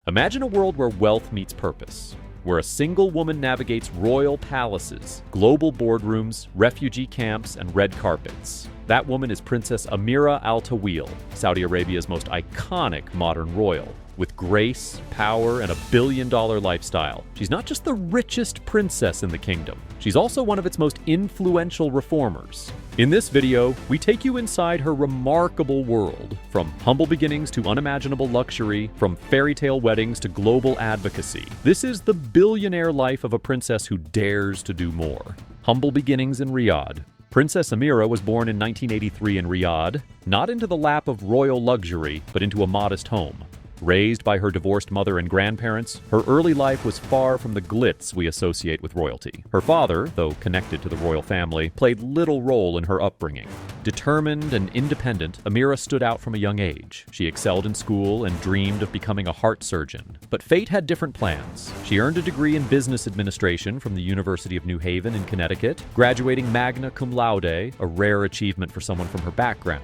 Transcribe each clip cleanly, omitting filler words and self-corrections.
Imagine a world where wealth meets purpose, where a single woman navigates royal palaces, global boardrooms, refugee camps, and red carpets. That woman is Princess Ameerah al-Taweel, Saudi Arabia's most iconic modern royal. With grace, power, and a billion-dollar lifestyle, she's not just the richest princess in the kingdom, she's also one of its most influential reformers. In this video, we take you inside her remarkable world, from humble beginnings to unimaginable luxury, from fairy tale weddings to global advocacy. This is the billionaire life of a princess who dares to do more. Humble beginnings in Riyadh. Princess Ameerah was born in 1983 in Riyadh, not into the lap of royal luxury, but into a modest home. Raised by her divorced mother and grandparents, her early life was far from the glitz we associate with royalty. Her father, though connected to the royal family, played little role in her upbringing. Determined and independent, Ameerah stood out from a young age. She excelled in school and dreamed of becoming a heart surgeon. But fate had different plans. She earned a degree in business administration from the University of New Haven in Connecticut, graduating magna cum laude, a rare achievement for someone from her background.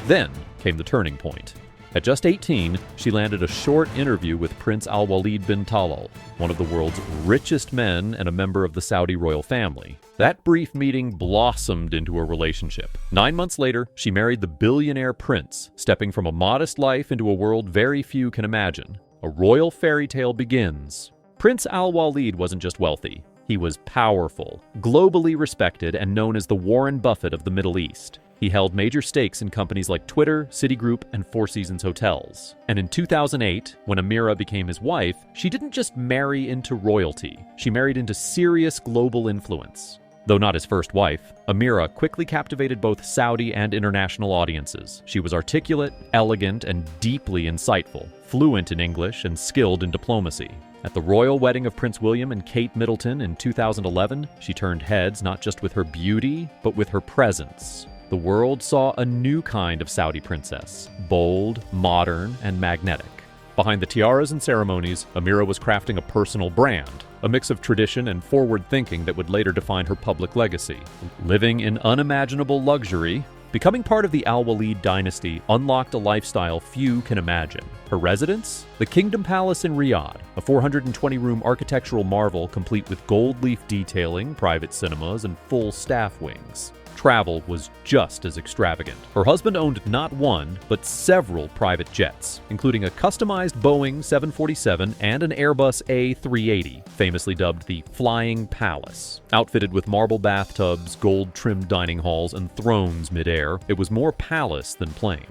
Then came the turning point. At just 18, she landed a short interview with Prince al-Walid bin Talal, one of the world's richest men and a member of the Saudi royal family. That brief meeting blossomed into a relationship. 9 months later, she married the billionaire prince, stepping from a modest life into a world very few can imagine. A royal fairy tale begins. Prince al-Walid wasn't just wealthy. He was powerful, globally respected, and known as the Warren Buffett of the Middle East. He held major stakes in companies like Twitter, Citigroup, and Four Seasons Hotels. And in 2008, when Ameerah became his wife, she didn't just marry into royalty. She married into serious global influence. Though not his first wife, Ameerah quickly captivated both Saudi and international audiences. She was articulate, elegant, and deeply insightful, fluent in English and skilled in diplomacy. At the royal wedding of Prince William and Kate Middleton in 2011, she turned heads not just with her beauty, but with her presence. The world saw a new kind of Saudi princess, bold, modern, and magnetic. Behind the tiaras and ceremonies, Ameerah was crafting a personal brand, a mix of tradition and forward thinking that would later define her public legacy. Living in unimaginable luxury, becoming part of the Al-Walid dynasty unlocked a lifestyle few can imagine. Her residence? The Kingdom Palace in Riyadh, a 420-room architectural marvel complete with gold leaf detailing, private cinemas, and full staff wings. Travel was just as extravagant. Her husband owned not one, but several private jets, including a customized Boeing 747 and an Airbus A380, famously dubbed the Flying Palace. Outfitted with marble bathtubs, gold-trimmed dining halls, and thrones mid-air, it was more palace than plane.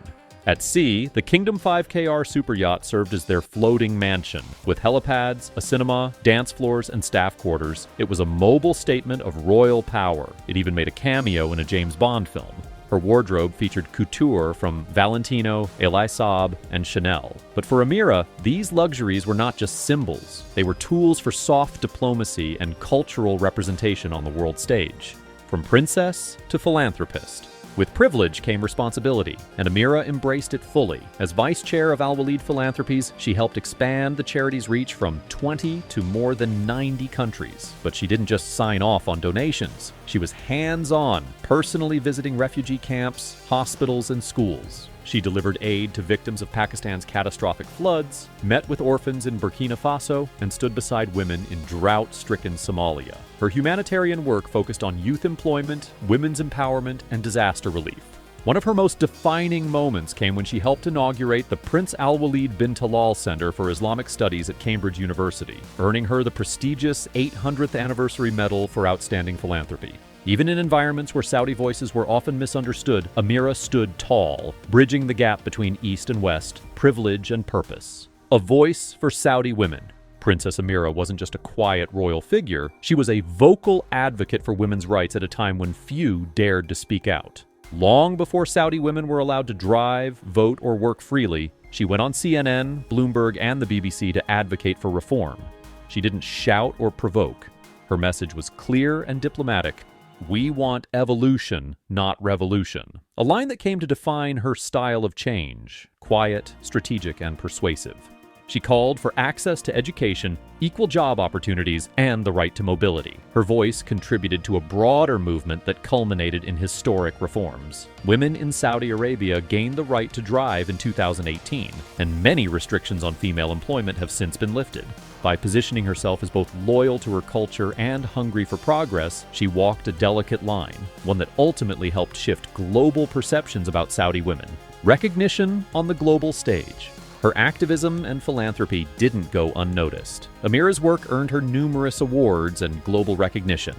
At sea, the Kingdom 5KR superyacht served as their floating mansion. With helipads, a cinema, dance floors, and staff quarters, it was a mobile statement of royal power. It even made a cameo in a James Bond film. Her wardrobe featured couture from Valentino, Elie Saab, and Chanel. But for Ameerah, these luxuries were not just symbols. They were tools for soft diplomacy and cultural representation on the world stage. From princess to philanthropist. With privilege came responsibility, and Ameerah embraced it fully. As vice chair of Al-Walid Philanthropies, she helped expand the charity's reach from 20 to more than 90 countries. But she didn't just sign off on donations. She was hands-on, personally visiting refugee camps, hospitals, and schools. She delivered aid to victims of Pakistan's catastrophic floods, met with orphans in Burkina Faso, and stood beside women in drought-stricken Somalia. Her humanitarian work focused on youth employment, women's empowerment, and disaster relief. One of her most defining moments came when she helped inaugurate the Prince al-Walid bin Talal Center for Islamic Studies at Cambridge University, earning her the prestigious 800th Anniversary Medal for Outstanding Philanthropy. Even in environments where Saudi voices were often misunderstood, Ameerah stood tall, bridging the gap between East and West, privilege and purpose. A voice for Saudi women. Princess Ameerah wasn't just a quiet royal figure, she was a vocal advocate for women's rights at a time when few dared to speak out. Long before Saudi women were allowed to drive, vote, or work freely, she went on CNN, Bloomberg, and the BBC to advocate for reform. She didn't shout or provoke. Her message was clear and diplomatic. We want evolution, not revolution. A line that came to define her style of change, quiet, strategic, and persuasive. She called for access to education, equal job opportunities, and the right to mobility. Her voice contributed to a broader movement that culminated in historic reforms. Women in Saudi Arabia gained the right to drive in 2018, and many restrictions on female employment have since been lifted. By positioning herself as both loyal to her culture and hungry for progress, she walked a delicate line, one that ultimately helped shift global perceptions about Saudi women. Recognition on the global stage. Her activism and philanthropy didn't go unnoticed. Ameerah's work earned her numerous awards and global recognition.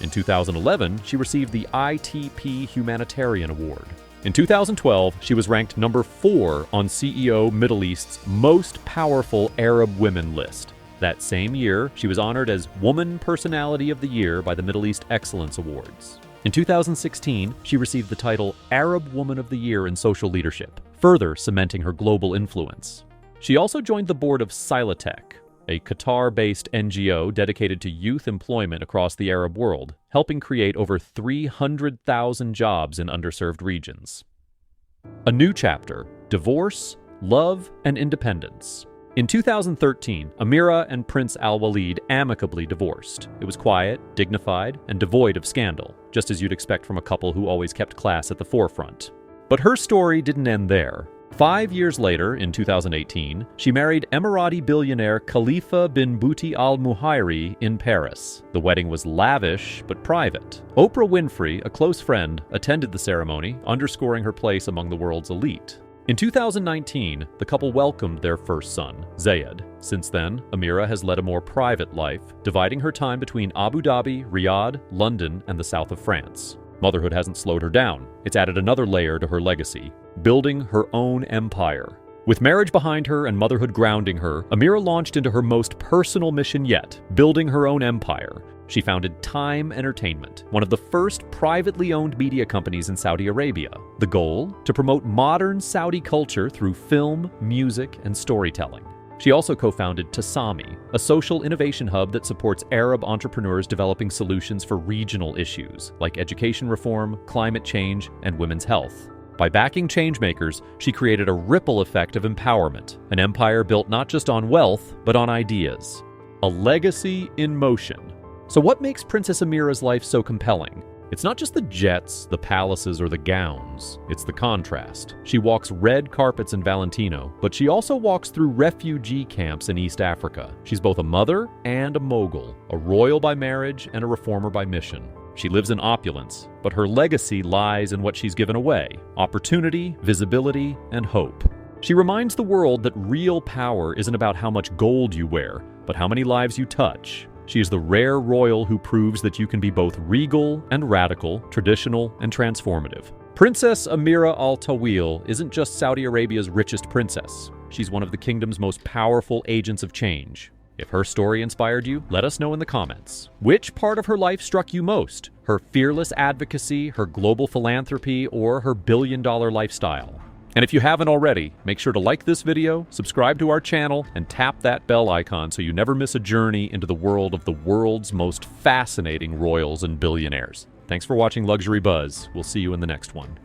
In 2011, she received the ITP Humanitarian Award. In 2012, she was ranked number 4 on CEO Middle East's Most Powerful Arab Women list. That same year, she was honored as Woman Personality of the Year by the Middle East Excellence Awards. In 2016, she received the title Arab Woman of the Year in Social Leadership, further cementing her global influence. She also joined the board of Silatech, a Qatar-based NGO dedicated to youth employment across the Arab world, helping create over 300,000 jobs in underserved regions. A new chapter: divorce, love, and independence. In 2013, Ameerah and Prince al-Walid amicably divorced. It was quiet, dignified, and devoid of scandal, just as you'd expect from a couple who always kept class at the forefront. But her story didn't end there. 5 years later, in 2018, she married Emirati billionaire Khalifa bin Bouti al-Muhairi in Paris. The wedding was lavish but private. Oprah Winfrey, a close friend, attended the ceremony, underscoring her place among the world's elite. In 2019, the couple welcomed their first son, Zayed. Since then, Ameerah has led a more private life, dividing her time between Abu Dhabi, Riyadh, London, and the south of France. Motherhood hasn't slowed her down. It's added another layer to her legacy, building her own empire. With marriage behind her and motherhood grounding her, Ameerah launched into her most personal mission yet, building her own empire. She founded Time Entertainment, one of the first privately owned media companies in Saudi Arabia. The goal? To promote modern Saudi culture through film, music, and storytelling. She also co-founded Tasami, a social innovation hub that supports Arab entrepreneurs developing solutions for regional issues, like education reform, climate change, and women's health. By backing changemakers, she created a ripple effect of empowerment, an empire built not just on wealth, but on ideas. A legacy in motion. So what makes Princess Ameerah's life so compelling? It's not just the jets, the palaces, or the gowns. It's the contrast. She walks red carpets in Valentino, but she also walks through refugee camps in East Africa. She's both a mother and a mogul, a royal by marriage and a reformer by mission. She lives in opulence, but her legacy lies in what she's given away: opportunity, visibility, and hope. She reminds the world that real power isn't about how much gold you wear, but how many lives you touch. She is the rare royal who proves that you can be both regal and radical, traditional and transformative. Princess Ameerah al-Taweel isn't just Saudi Arabia's richest princess. She's one of the kingdom's most powerful agents of change. If her story inspired you, let us know in the comments. Which part of her life struck you most? Her fearless advocacy, her global philanthropy, or her billion-dollar lifestyle? And if you haven't already, make sure to like this video, subscribe to our channel, and tap that bell icon so you never miss a journey into the world of the world's most fascinating royals and billionaires. Thanks for watching Luxury Buzz. We'll see you in the next one.